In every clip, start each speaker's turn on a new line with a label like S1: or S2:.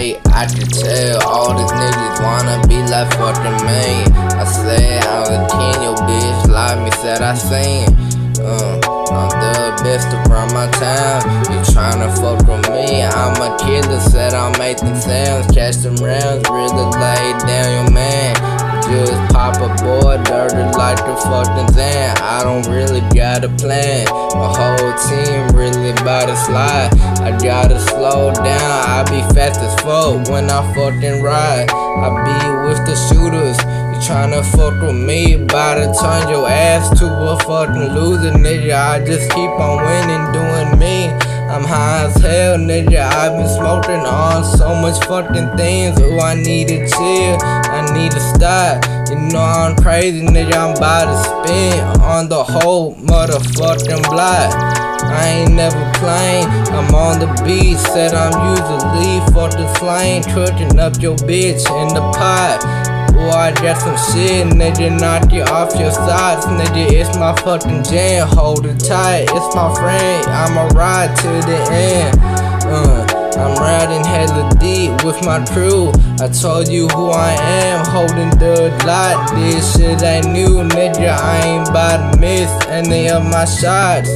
S1: like I can tell all these niggas wanna be like fucking me. I said I'm a king, your bitch like me, said I sing. I'm the best around my town. You tryna fuck with me? I'm a killer, said I'll make them sounds, catch them rounds, really lay down your man. Just pop a boy, dirty like the fucking Zan. I don't really got a plan. My whole team really about to slide. I gotta slow down. I be fast as fuck when I fucking ride. I be with the shooters. You tryna fuck with me? About to turn your ass to a fucking loser, nigga. I just keep on winning, doing me. I'm high as hell, nigga. I've been smoking on so much fucking things. Oh, I need to chill, I need to stop. You know I'm crazy, nigga. I'm about to spin on the whole motherfucking block. I ain't never playing, I'm on the beat. Said I'm usually for the flame, cooking up your bitch in the pot. Oh, I got some shit, nigga, knock you off your sides, nigga. It's my fucking jam, hold it tight. It's my friend, I'ma ride to the end. I'm riding hella deep with my crew. I told you who I am, holding the light. This shit ain't new, nigga. I ain't about to miss any of my shots.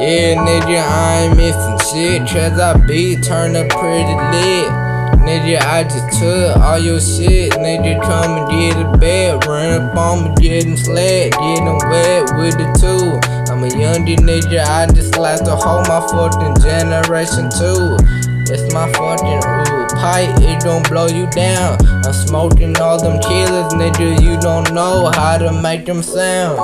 S1: Yeah, nigga, I ain't missing shit, cause I be turning pretty lit. Nigga, I just took all your shit. Nigga, come and get a bed, run up on me, get him sled, get him wet with the tool. I'm a youngin' nigga, I just like to hold my fucking generation too. It's my fucking pipe, it gon' blow you down. I'm smoking all them killers, nigga, you don't know how to make them sounds.